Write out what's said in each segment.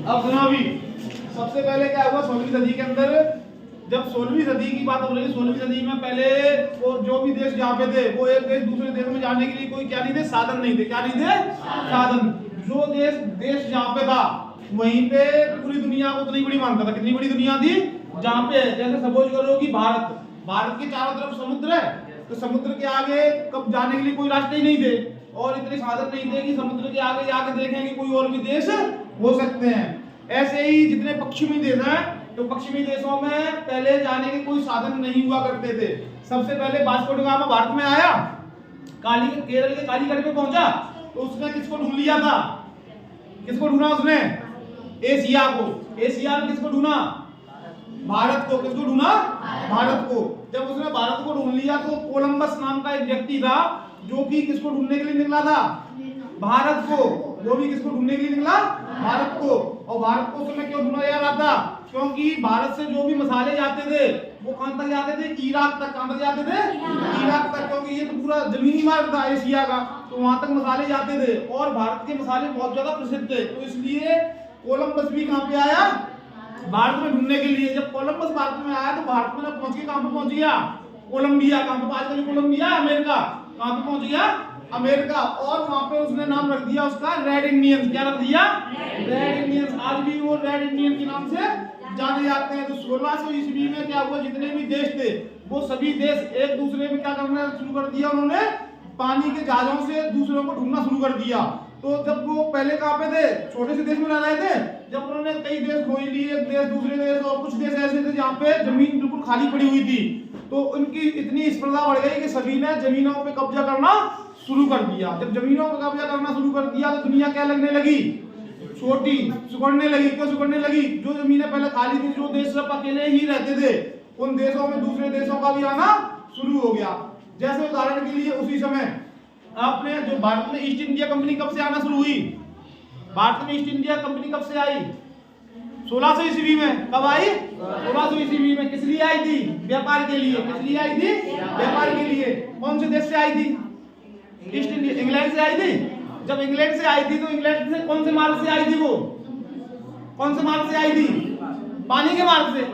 अब सुनो अभी, सबसे पहले क्या हुआ 16वीं सदी के अंदर, जब 16वीं सदी की बात हो रही है, 16वीं सदी में पहले वो जो भी देश जहाँ पे थे वो एक देश दूसरे देश में जाने के लिए कोई क्या नहीं थे, साधन नहीं थे। क्या नहीं थे? साधन। जो देश जहाँ पे था वहीं पे पूरी दुनिया को उतनी बड़ी मानता था। कितनी बड़ी दुनिया थी? जहाँ पे जैसे सपोज करो कि भारत के चारों तरफ समुद्र है, तो समुद्र के आगे कब जाने के लिए कोई रास्ते ही नहीं थे और इतने साधन नहीं थे कि समुद्र के आगे जाके देखें कि कोई और भी देश हो सकते हैं। ऐसे ही जितने पश्चिमी देश हैं, तो पश्चिमी देशों में पहले जाने के कोई साधन नहीं हुआ करते थे। सबसे पहले वास्को डी गामा भारत में आया, केरल के कालीगढ़ में पहुंचा, तो उसने किसको ढूंढ लिया था? किसको ढूंढा उसने? एशिया को। एशिया में किसको ढूंढा? भारत को। किसको ढूंढा? भारत को। जब उसने भारत को ढूंढ लिया तो कोलंबस नाम का एक व्यक्ति था जो कि किसको ढूंढने के लिए निकला था? भारत को। वो भी किसको ढूंढने के लिए निकला? भारत को। और भारत को उसने क्यों ढूंढा जा रहा था? क्योंकि भारत से जो भी मसाले जाते थे वो कहां तक जाते थे? इराक तक। कहां तक जाते थे? इराक तक। क्योंकि ये तो पूरा जमीनी मार्ग था एशिया का, तो वहां तक मसाले जाते थे और भारत के मसाले बहुत ज्यादा प्रसिद्ध थे। तो इसलिए कोलंबस भी कहां पे आया? भारत में ढूंढने के लिए। जब कोलंबस भारत में आया तो भारत में पहुंच के कहां पे पहुंच गया? कोलंबिया। कहां पे? आजकल कोलंबिया अमेरिका। कहां पे पहुंच गया? अमेरिका। और वहां पे उसने नाम रख दिया उसका रेड इंडियंस। क्या रख दिया? Red Indians. आज भी वो रेड इंडियन के नाम से जाने जाते हैं। तो 1600 ईस्वी में क्या हुआ? जितने भी देश थे वो सभी देश एक दूसरे में क्या करना शुरू कर दिया? उन्होंने पानी के जहाजों से दूसरों को ढूंढना शुरू कर दिया। तो जब वो पहले कहां पे थे? छोटे से देश में रह रहे थे। जब उन्होंने कई देश खोज लिए, एक देश दूसरे देश, और कुछ देश ऐसे थे जहां पे जमीन बिल्कुल खाली पड़ी हुई थी, तो उनकी इतनी स्पर्धा बढ़ गई कि सभी ने जमीनों पे कब्जा करना शुरू कर दिया। जब जमीनों पे कब्जा करना शुरू कर दिया तो दुनिया क्या लगने लगी? छोटी, सिकुड़ने लगी। क्यों सिकुड़ने लगी? जो जमीनें पहले खाली थी, जो देश सब अकेले ही रहते थे, उन देशों में दूसरे देशों का भी आना शुरू हो गया। जैसे उदाहरण के लिए उसी समय आपने जो भारत में ईस्ट इंडिया कंपनी कब से आना शुरू हुई? भारत में ईस्ट इंडिया कंपनी कब से आई? 1600 ईस्वी में। कब आई? 1600 ईस्वी में। किस लिए आई थी? व्यापार के लिए। किस लिए आई थी? व्यापार के लिए। कौन से देश से आई थी? ईस्ट इंडिया, इंग्लैंड से आई थी। जब इंग्लैंड से आई थी तो इंग्लैंड से कौन से मार्ग से आई थी? वो कौन से मार्ग से आई थी? पानी के मार्ग से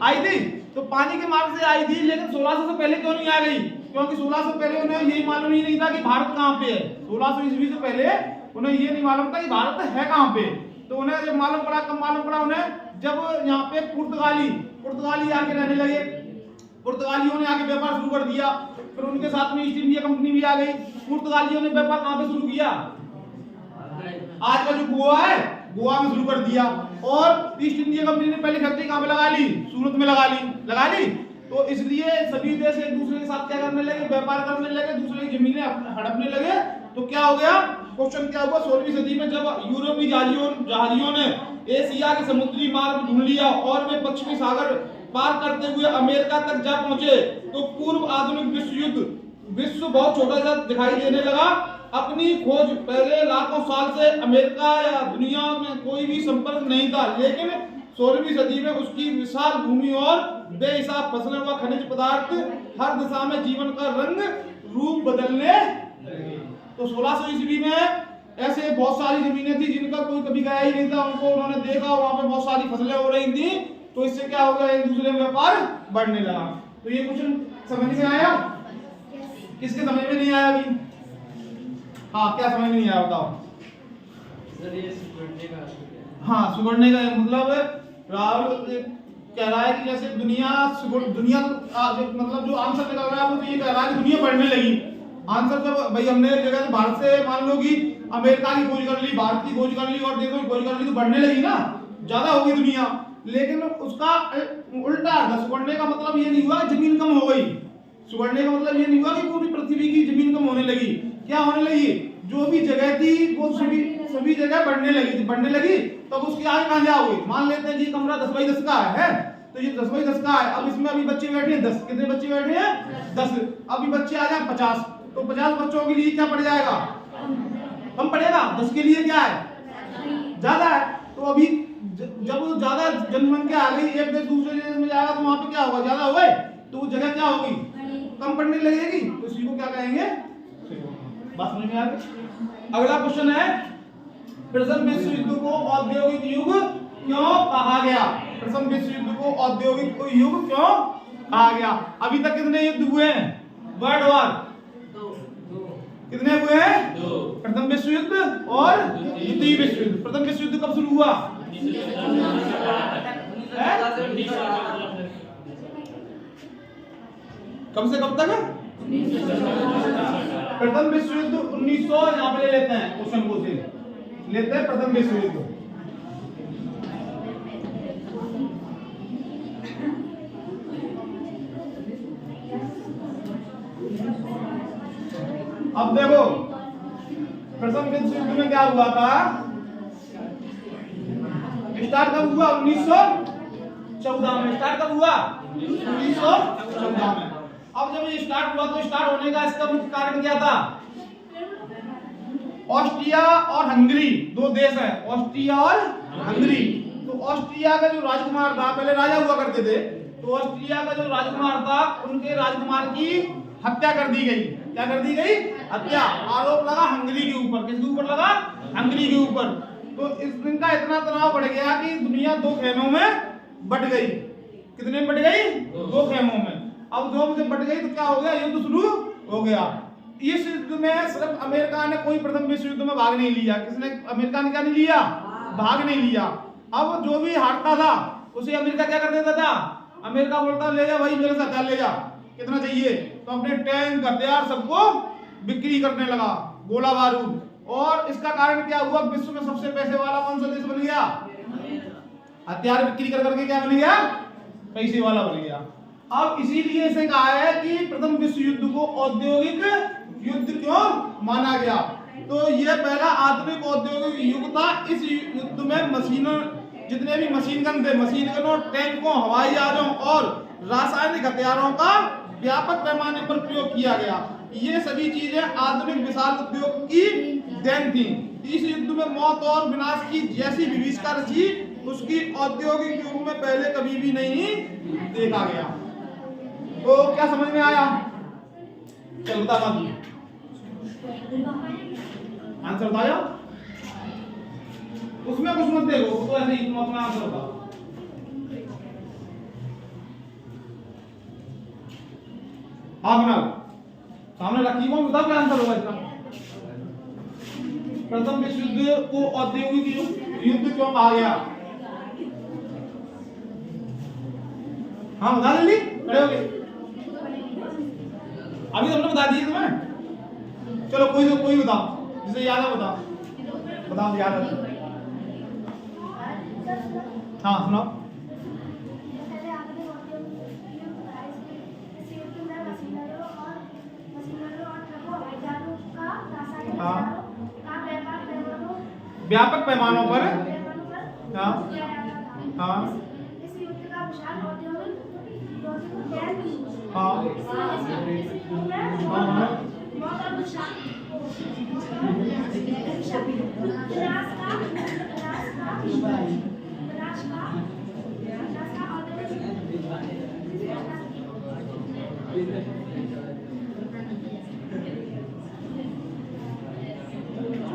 आई थी। तो पानी के मार्ग से आई थी, लेकिन 1600 से पहले क्यों नहीं आ गई? क्योंकि 1600 से पहले उन्हें यही मालूम ही नहीं था कि भारत कहाँ पे है। 1600 ईस्वी से पहले उन्हें ये नहीं मालूम था कि भारत है कहाँ पे। तो उन्हें जब मालूम पड़ा, कब मालूम पड़ा उन्हें? जब यहाँ पे पुर्तगाली आके रहने लगे। पुर्तगालियों ने आके व्यापार शुरू कर दिया, फिर उनके साथ में ईस्ट इंडिया कंपनी भी आ गई। पुर्तगालियों ने व्यापार कहाँ पे शुरू किया? आज का जो गोवा है, गोवा में शुरू कर दिया। और ईस्ट इंडिया कंपनी ने पहली फैक्ट्री कहाँ पे लगा ली? सूरत में लगा ली। तो इसलिए सभी देश एक दूसरे के साथ क्या करने लगे? व्यापार करने लगे, दूसरे की जमीनें हड़पने लगे। तो क्या हो गया? क्वेश्चन क्या हुआ? 16वीं सदी में जब यूरोपीय जहाजियों ने एशिया के समुद्री मार्ग ढूंढ लिया और वे पश्चिमी सागर पार करते हुए अमेरिका तक जा पहुंचे, तो पूर्व आधुनिक विश्व बहुत छोटा सा दिखाई देने लगा। अपनी खोज पहले लाखों साल से अमेरिका या दुनिया में कोई भी संपर्क नहीं था, लेकिन 16वीं सदी में उसकी विशाल भूमि और बेहिसाब फसलें व खनिज पदार्थ हर दिशा में जीवन का रंग रूप बदलने लगे। तो 1600 ईस्वी में ऐसे बहुत सारी जमीनें थी जिनका कोई कभी गया ही नहीं था, उनको उन्होंने देखा, वहां पे बहुत सारी फसलें हो रही थी। तो इससे क्या हो गया? एक दूसरे में व्यापार बढ़ने लगा। तो ये क्वेश्चन समझ में आया? किसके समझ में नहीं आया अभी? हाँ, क्या समझ में नहीं आया बताओ? हाँ, सुगड़ने का मतलब राहुल कह रहा है कि जैसे दुनिया मतलब जो आंसर निकल रहा है वो तो ये कह रहा है कि दुनिया बढ़ने लगी। आंसर जब भाई हमने एक जगह से भारत से मान लो कि अमेरिका की खोज कर ली, भारत की खोज कर ली और देशों की खोज कर ली, तो बढ़ने लगी ना, ज्यादा होगी दुनिया। लेकिन उसका उल्टा है। सुगड़ने का मतलब ये नहीं हुआ कि जमीन कम हो गई। सुगड़ने का मतलब ये नहीं हुआ कि पूरी पृथ्वी की जमीन कम होने लगी। क्या होने लगी? जो भी जगह थी वो सभी जगह बढ़ने लगी। तब उसके आगे कहां जाओगे? मान लेते हैं जी कमरा 10 बाई 10 का है, तो ये 10 बाई 10 का है। अब इसमें अभी बच्चे बैठे हैं 10। कितने बच्चे बैठे हैं? 10। अभी बच्चे आ जाए 50, तो 50 बच्चों के लिए क्या पड़ जाएगा? कम पड़ेगा। 10 के लिए क्या है? ज्यादा है। तो अभी जब ज्यादा जनसंख्या आ गई, एक देश दूसरे देश में जाएगा तो वहां पे क्या होगा? ज्यादा हो गए, तो वो जगह क्या होगी? कम पड़ने लगेगी। तो इसी को क्या कहेंगे? बात समझ में आ गई? अगला क्वेश्चन है प्रथम विश्व युद्ध को औद्योगिक युग क्यों कहा गया? प्रथम विश्व युद्ध को औद्योगिक युग क्यों कहा गया? अभी तक कितने युद्ध हुए हैं वर्ल्ड वॉर? कितने हुए हैं? प्रथम विश्व युद्ध और द्वितीय विश्व युद्ध। प्रथम विश्व युद्ध कब शुरू हुआ? कब से कब तक? प्रथम विश्व युद्ध 1900, यहाँ पे ले लेते हैं क्वेश्चन को, से लेते हैं प्रथम विश्व युद्ध। अब देखो प्रथम विश्व युद्ध में क्या हुआ था? स्टार्ट कब हुआ? 1914 में। स्टार्ट कब हुआ? 1914 में। अब जब ये स्टार्ट हुआ तो स्टार्ट होने का इसका मुख्य कारण क्या था? ऑस्ट्रिया और हंगरी दो देश हैं, ऑस्ट्रिया और हंगरी। तो ऑस्ट्रिया का जो राजकुमार था, पहले राजा हुआ करते थे, तो ऑस्ट्रिया का जो राजकुमार था उनके राजकुमार की हत्या कर दी गई। क्या कर दी गई? हत्या। आरोप लगा हंगरी के ऊपर। किसके ऊपर लगा? हंगरी के ऊपर। तो इस दिन का इतना तनाव बढ़ गया कि दुनिया दो खेमों में बट गई। कितने में बट गई? दो खेमों में। अब दो में बट गई तो क्या हो गया? युद्ध शुरू हो गया। इस युद्ध में सिर्फ अमेरिका ने कोई प्रथम विश्व युद्ध में भाग नहीं लिया। किसने? अमेरिका ने क्या नहीं लिया? भाग नहीं लिया। अब जो भी हारता था उसे अमेरिका क्या कर देता था? अमेरिका बोलता ले जा भाई मेरे साथ, चल ले जा, कितना चाहिए? तो अपने टैंक हथियार सबको बिक्री करने लगा, गोला बारूद। और इसका कारण क्या हुआ? विश्व में सबसे पैसे वाला कौन सा देश बन गया? हथियार बिक्री कर करके क्या बन गया? पैसे वाला बन गया। अब इसीलिए इसे कहा है कि प्रथम विश्व युद्ध को औद्योगिक युद्ध क्यों माना गया? तो यह पहला आधुनिक औद्योगिक युग था। इस युद्ध में मशीनों, जितने भी मशीन गन थे, मशीन गनों, टैंकों, हवाई जहाजों और रासायनिक हथियारों का व्यापक पैमाने पर प्रयोग किया गया। ये सभी चीजें आधुनिक विशाल उद्योग की देन थी। इस युद्ध में मौत और विनाश की जैसी विभीषिका रची उसकी औद्योगिक युग में पहले कभी भी नहीं देखा गया। तो क्या समझ में आया? चल बता मत, आंसर बताया। उसमें कुछ मत देखो, तो ऐसे ही तुम अपना आंसर बताओ। हाँ बना सामने रखी कौन, बताओ क्या आंसर होगा इसका? प्रथम विश्व युद्ध को औद्योगिक युद्ध क्यों कहा गया? हाँ बता जल्दी, खड़े हो गए। अभी तुमने बता दिए तुम्हें। चलो कोई बताओ, जिसे याद है बताओ, बताओ याद है। हाँ सुनाओ। हाँ व्यापक पैमानों पर। हाँ हाँ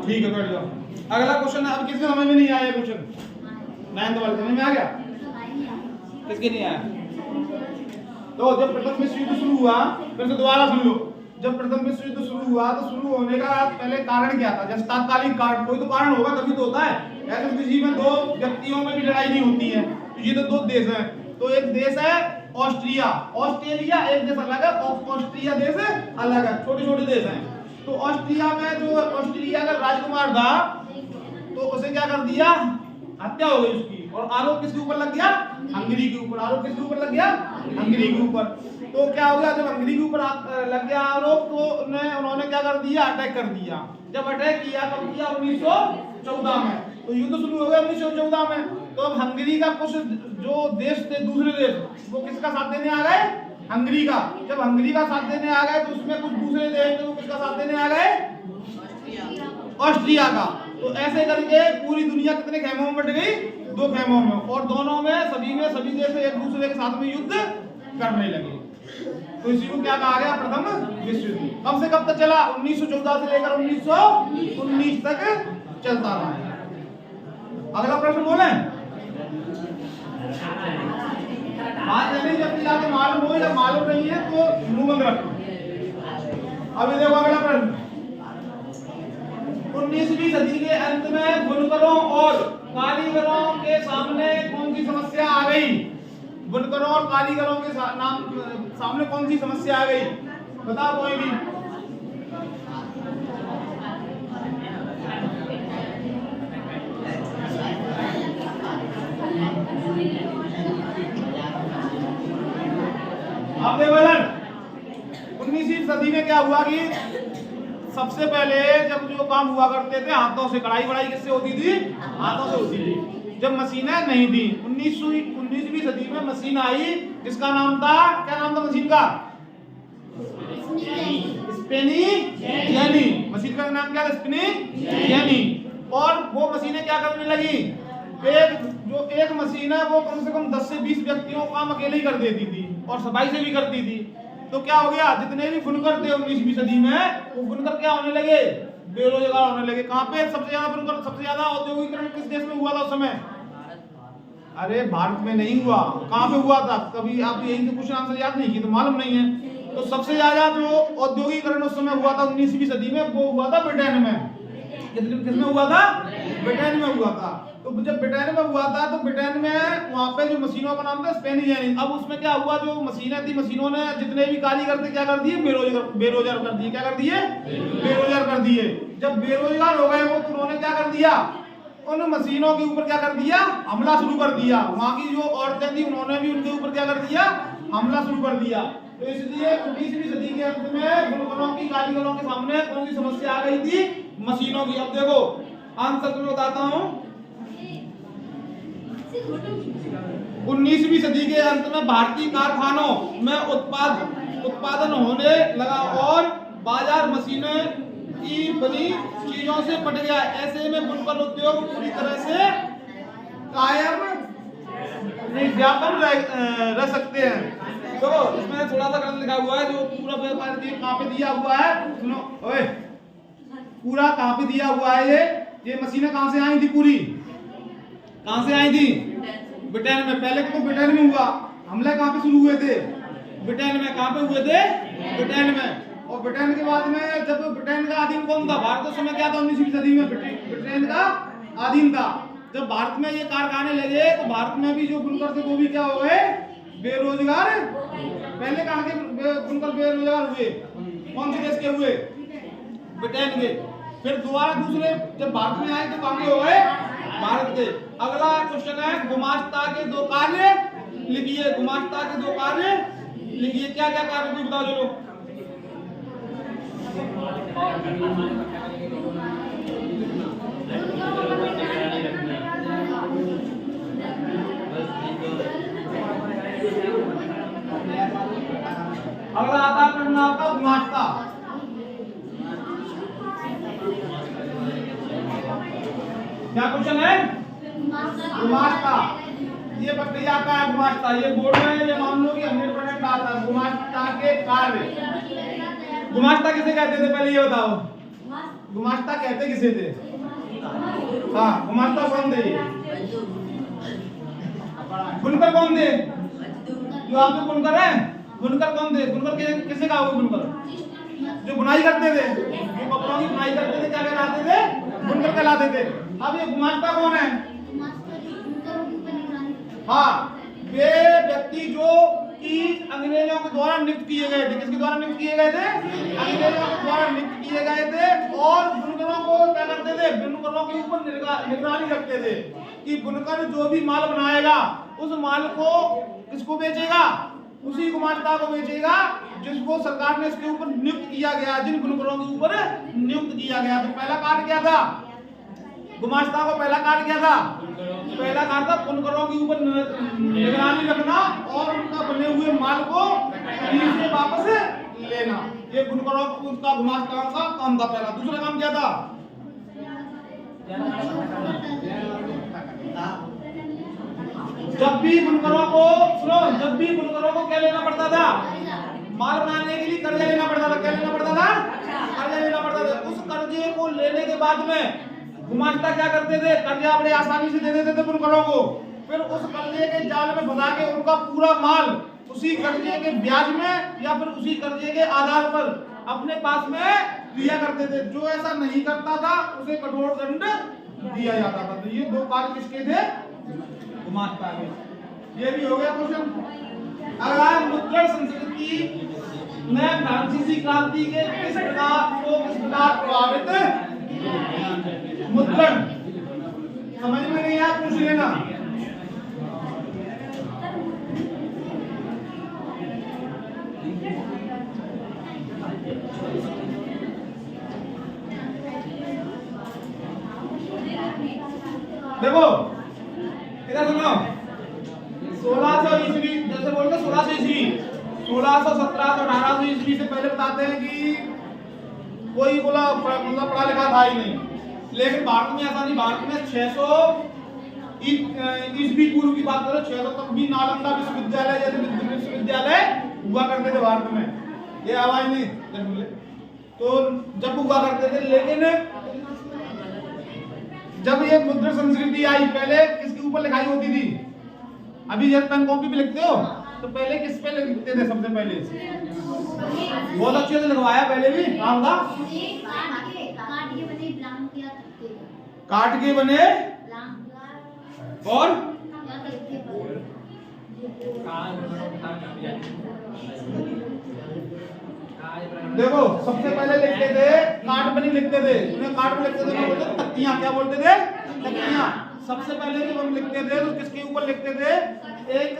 ठीक है, बैठ जाओ। अगला क्वेश्चन है। अब किसके समझ में नहीं आया क्वेश्चन? 9th वाले समझ में आ गया? किसके नहीं आया? तो जब प्रथम विश्व युद्ध शुरू हुआ, फिर से दोबारा सुन लो। जब प्रथम विश्व युद्ध शुरू हुआ तो शुरू होने का पहले कारण क्या था? जैसे तात्कालिक कारण, कोई तो कारण होगा तभी तो होता है। ऐसे तो किसी में दो व्यक्तियों में भी लड़ाई नहीं होती है। तो ये तो दो देश हैं। तो एक देश है ऑस्ट्रिया, ऑस्ट्रेलिया एक देश अलग है, ऑस्ट्रिया देश अलग है, छोटे छोटे देश हैं। तो ऑस्ट्रिया में जो ऑस्ट्रेलिया का राजकुमार था तो उसे क्या कर दिया? हत्या हो गई उसकी। और आरोप किसके ऊपर लग गया? हंगरी के ऊपर। आरोप किसके ऊपर लग गया? हंगरी के ऊपर। तो क्या हो गया? जब हंगरी के ऊपर लग गया आरोप तो उन्होंने क्या कर दिया? अटैक कर दिया। जब अटैक किया कब किया? 1914 में। तो युद्ध शुरू हो गया 1914 में। तो अब हंगरी का कुछ जो देश थे, दूसरे देश, वो किसका साथ देने आ गए? हंगरी का। जब हंगरी का साथ देने आ गए तो उसमें कुछ दूसरे देश थे, वो किसका साथ देने आ गए? ऑस्ट्रिया का। तो ऐसे करके पूरी दुनिया कितने खेमों में बट गई? दो खेमों में। और दोनों में सभी देश एक दूसरे के साथ में युद्ध करने लगे। तो इसी को क्या कहा गया? प्रथम विश्व युद्ध। कब से कब तक चला? 1914 से लेकर 1919 तक चलता रहा है। अगला प्रश्न बोले, बात नहीं जब जाके मालूम हो, जब मालूम नहीं है तो मुंह बंद रखो। अभी देखो अगला प्रश्न, 19वीं सदी के अंत में बुनकरों और कारीगरों के सामने कौन सी समस्या आ गई? बुनकरों और कारीगरों के सामने कौन सी समस्या आ गई? बताओ कोई भी। अब देखो इधर, 19वीं सदी में क्या हुआ कि सबसे पहले जब जो काम हुआ करते थे हाथों से, कढ़ाई वढ़ाई किससे होती थी? हाथों से होती थी। जब मशीनें नहीं थी, 19वीं सदी में मशीन आई जिसका नाम था, क्या नाम था मशीन का? स्पिनी जेनी। मशीन का नाम क्या था? स्पिनी जेनी। और वो मशीनें क्या करने लगी, एक मशीन है वो कम से कम 10 से 20 व्यक्तियों का काम अकेले ही कर देती थी और सफाई से भी करती थी। तो क्या हो गया, जितने भी बुनकर थे 19वीं सदी में, वो बुनकर क्या होने लगे? बेरोजगार होने लगे। कहाँ पे सबसे ज्यादा बुनकर, सबसे ज्यादा औद्योगिकरण किस देश में हुआ था उस समय? अरे भारत में नहीं हुआ, कहाँ पे हुआ था? कभी आप यही तो क्वेश्चन आंसर याद नहीं किए तो मालूम नहीं है। तो सबसे ज्यादा जो औद्योगिकरण उस समय हुआ था 19वीं सदी में, वो हुआ था ब्रिटेन में। किसमें हुआ था? ब्रिटेन में हुआ था। तो जब ब्रिटेन में हुआ था तो ब्रिटेन में वहां पे जो मशीनों का नाम था स्पेनी जेनी। अब उसमें क्या हुआ, जो मशीनें थी, मशीनों ने जितने भी कारीगर थे क्या कर दिए? बेरोजगार कर दिए। क्या कर दिए? बेरोजगार कर दिए। जब बेरोजगार हो गए वो, तो उन्होंने क्या कर दिया? उन मशीनों के ऊपर क्या कर दिया? हमला शुरू कर दिया। वहां की जो औरतें थी उन्होंने भी उनके ऊपर क्या कर दिया? हमला शुरू कर दिया। तो इसलिए 19वीं सदी के अंत में बुनकरों की, कारीगरों के सामने कौन सी समस्या आ गई थी? मशीनों की। अब देखो आंसर तुम्हें बताता हूं। 19वीं सदी के अंत में भारतीय कारखानों में उत्पादन होने लगा और बाजार मशीनें की बनी चीजों से पट गया। ऐसे में बुनकर उद्योग पूरी तरह से कायम विज्ञापन रह सकते हैं। तो इसमें थोड़ा सा गलत लिखा हुआ है, जो पूरा व्यापार कहाँ पे दिया हुआ है, सुनो ओए, पूरा कहाँ पे दिया हुआ है? ये मशीनें कहाँ से आई थी? पूरी कहाँ से आई थी? ब्रिटेन में। पहले तो ब्रिटेन में हुआ हमले, कहाँ पे शुरू हुए थे? ब्रिटेन में। कहाँ पे हुए थे? ब्रिटेन में। और ब्रिटेन के बाद में जब ब्रिटेन का अधीन कौन था? भारत उस समय क्या था? 19वीं सदी में ब्रिटेन का अधीन था। जब भारत में ये कारखाने लगे तो भारत में भी जो बुनकर थे वो भी क्या हो गए? बेरोजगार। पहले कहाँ के बुनकर बेरोजगार हुए? कौन से देश के हुए? ब्रिटेन के। फिर दोबारा दूसरे जब भारत में आए तो कहाँ के हो गए? भारत के। अगला क्वेश्चन है, गुमास्ता के 2 कार्य लिखिए। गुमास्ता के 2 कार्य लिखिए। क्या क्या कार्य कोई बताओ चलो। अगला आता प्रश्न आपका गुमास्ता। क्या क्वेश्चन है? गुमास्ता। ये बकरी आता है गुमास्ता। ये बोर्ड में ये मान लो कि 100% आता है। गुमास्ता के कार्य। गुमास्ता किसे कहते थे पहले ये बताओ? गुमास्ता कहते किसे थे? हाँ, गुमास्ता कौन थे? बुनकर कौन थे? जो आप तो बुनकर है, बुनकर कौन थे? बुनकर किसे कहा हुआ? बुनकर जो बुनाई करते थे, जो कपड़ों की बुनाई करते थे, क्या कहलाते थे? बुनकर कहलाते थे। अब ये गुमास्ता कौन है? हाँ, वे व्यक्ति जो कि अंग्रेजों के द्वारा नियुक्त किए गए थे। किसके द्वारा नियुक्त किए गए थे? अंग्रेजों के द्वारा नियुक्त किए गए थे। और बुनकरों को क्या करते थे? बुनकरों के ऊपर निगरानी रखते थे कि बुनकर जो भी माल बनाएगा उस माल को किसको बेचेगा? उसी गुमास्ता को बेचेगा जिसको सरकार ने इसके ऊपर नियुक्त किया गया, जिन बुनकरों के ऊपर नियुक्त किया गया। तो पहला कार्य क्या था? गुमास्ता को पहला कार्य क्या था? पहला कार्य था बुनकरों के ऊपर निगरानी रखना और उनका बने हुए माल को कहीं से वापस लेना। ये बुनकरों को उसका गुमास्ता का काम था पहला। दूसरा काम क्या था? जब भी बुनकरों को सुनो, जब भी बुनकरों को क्या लेना पड़ता था? माल बनाने के लिए कर्जा लेना पड़ता था। क्या लेना पड़ता था? कर्जा लेना पड़ता था। उस कर्जे को लेने के बाद में गुमास्ता क्या करते थे, कर्जा बड़े आसानी से दे देते थे बुनकरों को, फिर उस कर्जे के जाल में फंसा के उनका पूरा माल उसी कर्जे के ब्याज में या फिर उसी कर्जे के आधार पर अपने पास में लिया करते थे। जो ऐसा नहीं करता था उसे कठोर दंड दिया जाता था। तो ये दो कार्य किसके थे, गुमास्ता के। ये भी हो गया क्वेश्चन। अगर मुद्रण संस्कृति में फ्रांसीसी क्रांति के किस प्रकार प्रभावित, मुद्रण समझ में नहीं आया पूछ लेना। देखो इधर सुनो, 1600 ईस्वी, जैसे बोलते 1600 ईस्वी, 1600, 1700, 1800 ईस्वी से पहले बताते हैं कि कोई बोला मतलब पढ़ा लिखा था ही नहीं। लेकिन भारत में ऐसा नहीं, भारत में 600 ईस्वी पूर्व की बात करो, 600 तक भी नालंदा विश्वविद्यालय जैसे विश्वविद्यालय हुआ करते थे भारत में। ये आवाज नहीं तो जब हुआ करते थे, लेकिन जब ये मुद्रण संस्कृति आई, पहले किसके ऊपर लिखाई होती थी? अभी जब पेन कॉपी पे लिखते हो तो पहले किस पे लिखते थे? सबसे पहले बहुत अच्छे से लिखवाया पहले भी, काम था काट के बने और देखो सबसे पहले लिखते थे काट बनी लिखते थे, उन्हें काट में लिखते थे, क्या बोलते थे? तख्तियां। क्या बोलते थे? तख्तियां। सबसे पहले जब हम लिखते थे तो किसके ऊपर लिखते थे? एक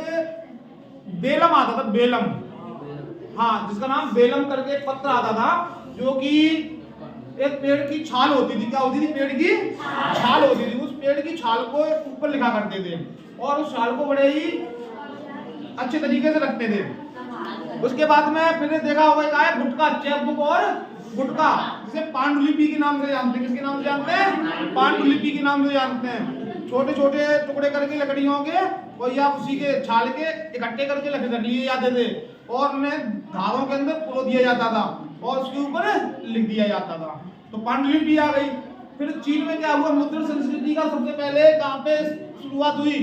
बेलम आता था, बेलम, हाँ, जिसका नाम बेलम करके एक पत्र आता था, जो कि एक पेड़ की छाल होती थी। क्या होती थी? पेड़ की छाल होती थी। उस पेड़ की छाल को ऊपर लिखा करते थे और उस छाल को बड़े ही अच्छे तरीके से रखते थे। उसके बाद में फिर देखा होगा एक आया गुटका, चैपबुक और गुटका, जिसे पांडुलिपि के नाम से जानते हैं। किसके नाम से जानते हैं? पांडुलिपि के नाम से जानते हैं। छोटे छोटे टुकड़े करके लकड़ियों के और या उसी के छाल के इकट्ठे करके रख लिए जाते थे और उन्हें धागों के अंदर पुरो दिया जाता था और उसके ऊपर लिख दिया जाता था। तो पांडुलिपि आ गई। फिर चीन में क्या हुआ? मुद्रण संस्कृति का सबसे पहले कहाँ पे शुरुआत हुई?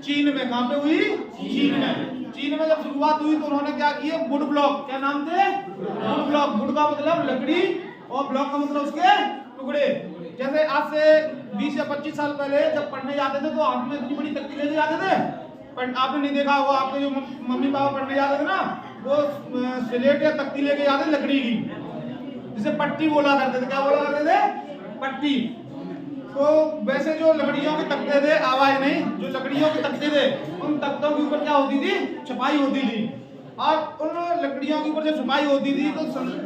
चीन में। कहाँ पे हुई? चीन में। चीन में जब शुरुआत हुई तो उन्होंने क्या किया? Would block. क्या नाम थे? Would block. वुड का मतलब लकड़ी और ब्लॉक का मतलब उसके टुकड़े। जैसे आज से 20 या 25 साल पहले जब पढ़ने जाते थे तो हाथ में इतनी बड़ी तख्ती लेके जाते थे, पर आपने नहीं देखा होगा, आपके जो मम्मी पापा पढ़ने जाते थे ना, वो स्लेट या तख्ती लेके जाते लकड़ी की, जिसे पट्टी बोला करते थे। क्या बोला करते थे? पट्टी। तो वैसे जो लकड़ियों के तख्ते थे, आवाज नहीं, जो लकड़ियों के तख्ते थे, उन तख्तों के ऊपर क्या होती थी? छपाई होती थी। और उन लकड़ियों के ऊपर जब छपाई होती थी तो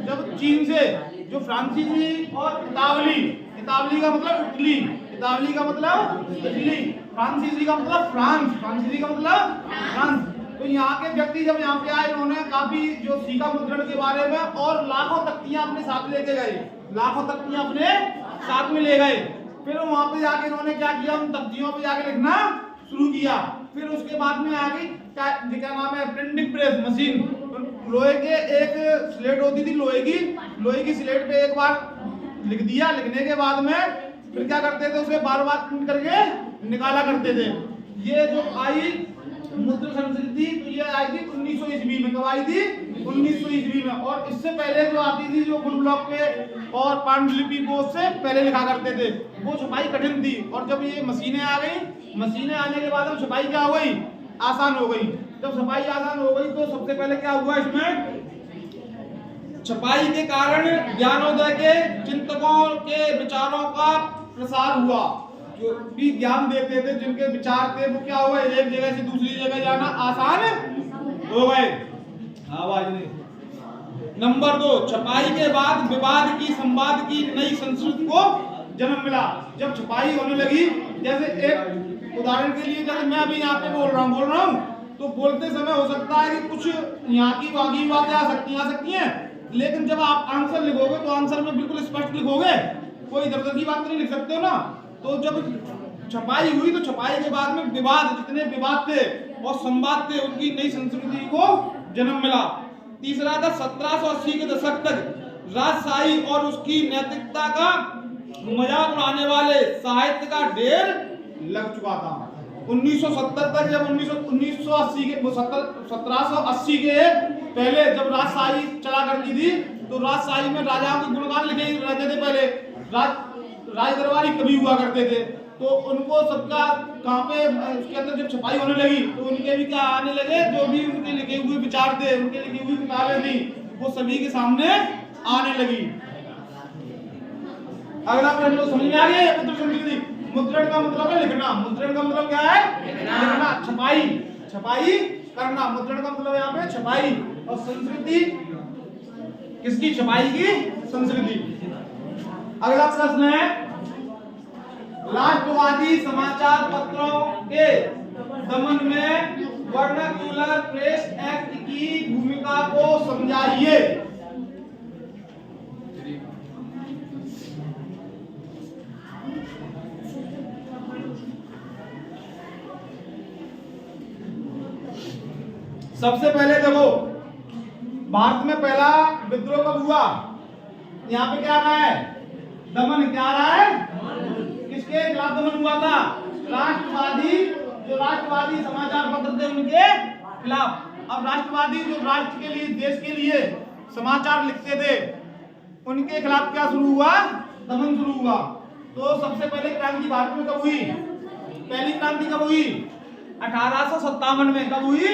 जब चीन से जो फ्रांसीसी और इतावली, इतावली का मतलब इटली, इतावली का मतलब इटली, फ्रांसीसी का मतलब फ्रांस, फ्रांसीसी का मतलब फ्रांस। तो यहाँ के व्यक्ति जब यहाँ पे आए, उन्होंने काफी जो सीखा मुद्रण के बारे में और लाखों तख्तियां अपने साथ लेके गए, लाखों तख्तियां अपने साथ में ले गए। फिर वहां पे जाके इन्होंने क्या किया? उन तख्तियों पे जाके लिखना शुरू किया। फिर उसके बाद में आ गई क्या नाम है? Printing press machine. लोहे के एक स्लेट होती थी, लोहे की स्लेट पे एक बार लिख दिया, लिखने के बाद में फिर क्या करते थे? उसे बार बार प्रिंट करके निकाला करते थे। ये जो आई मुद्रण संस्कृति, तो ये आई थी 1900 ईस्वी में। कब आई थी? 1900 ईस्वी में। और इससे पहले जो आती थी, जो वुड ब्लॉक पे और पांडुलिपि को उससे पहले लिखा करते थे, वो छपाई कठिन थी। और जब ये मशीनें आ गई, मशीनें आने के बाद छपाई क्या हो गई? आसान हो गई। जब छपाई आसान हो गई तो सबसे पहले क्या हुआ? इसमें छपाई के कारण ज्ञानोदय के चिंतकों के विचारों का प्रसार हुआ। जो भी ज्ञान देते थे, जिनके विचार थे, वो क्या हुआ? एक जगह से दूसरी जगह जाना आसान हो गए। आवाज नहीं। नंबर 2, छपाई के बाद विवाद की, संवाद की नई संस्कृति को जन्म मिला। जब छपाई होने लगी, जैसे एक उदाहरण के लिए, जैसे मैं अभी यहाँ पे बोल रहा हूँ, तो बोलते समय हो सकता है कि कुछ यहाँ की बाकी बातें आ सकती हैं, लेकिन जब आप आंसर लिखोगे तो आंसर में बिल्कुल स्पष्ट लिखोगे, कोई इधर उधर की बात नहीं लिख सकते हो ना। तो जब छपाई हुई तो छपाई के बाद में विवाद, जितने विवाद थे और संवाद थे, उनकी नई संस्कृति को जन्म मिला। तीसरा था 1780 के दशक तक राजशाही और उसकी नैतिकता का मजाक उड़ाने वाले साहित्य का ढेर लग चुका था। 1970 तक जब 1980 के 1780 के पहले जब राजशाही चला करती थी तो राजशाही में राजाओं के गुणगान लिखे रहते थे। पहले राज दरबारी कवि हुआ करते थे, तो उनको सबका कहाँ पे उसके अंदर जब छपाई होने लगी तो उनके भी क्या आने लगे, जो भी उनके लिखे हुए विचार थे, उनके लिखी हुई किताबें थी, वो सभी के सामने आने लगी। अगला प्रश्न तो समझ में आ गया। मुद्रण संस्कृति, मुद्रण का मतलब है लिखना। मुद्रण का मतलब क्या है? लिखना। छपाई, छपाई करना। मुद्रण का मतलब यहाँ पे छपाई। और संस्कृति किसकी? छपाई की संस्कृति। अगला प्रश्न है, राष्ट्रवादी समाचार पत्रों के दमन में वर्नाक्यूलर प्रेस एक्ट की भूमिका को समझाइए। सबसे पहले देखो, भारत में पहला विद्रोह कब हुआ? यहाँ पे क्या आ रहा है? दमन। क्या आ रहा है? किसके खिलाफ दमन हुआ था? राष्ट्रवादी, जो राष्ट्रवादी समाचार पत्र थे उनके खिलाफ। अब राष्ट्रवादी जो राष्ट्र के लिए, देश के लिए समाचार लिखते थे, उनके खिलाफ क्या शुरू हुआ? दमन शुरू हुआ। तो सबसे पहले क्रांति भारत में कब हुई? पहली क्रांति कब हुई? 1857 में। कब हुई?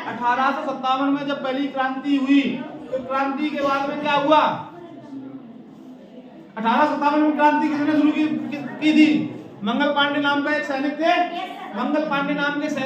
1857 में जब पहली क्रांति हुई, तो क्रांति के बाद में क्या हुआ? 1857 में क्रांति किसने शुरू की थी? मंगल पांडे नाम का एक सैनिक थे। मंगल पांडे नाम के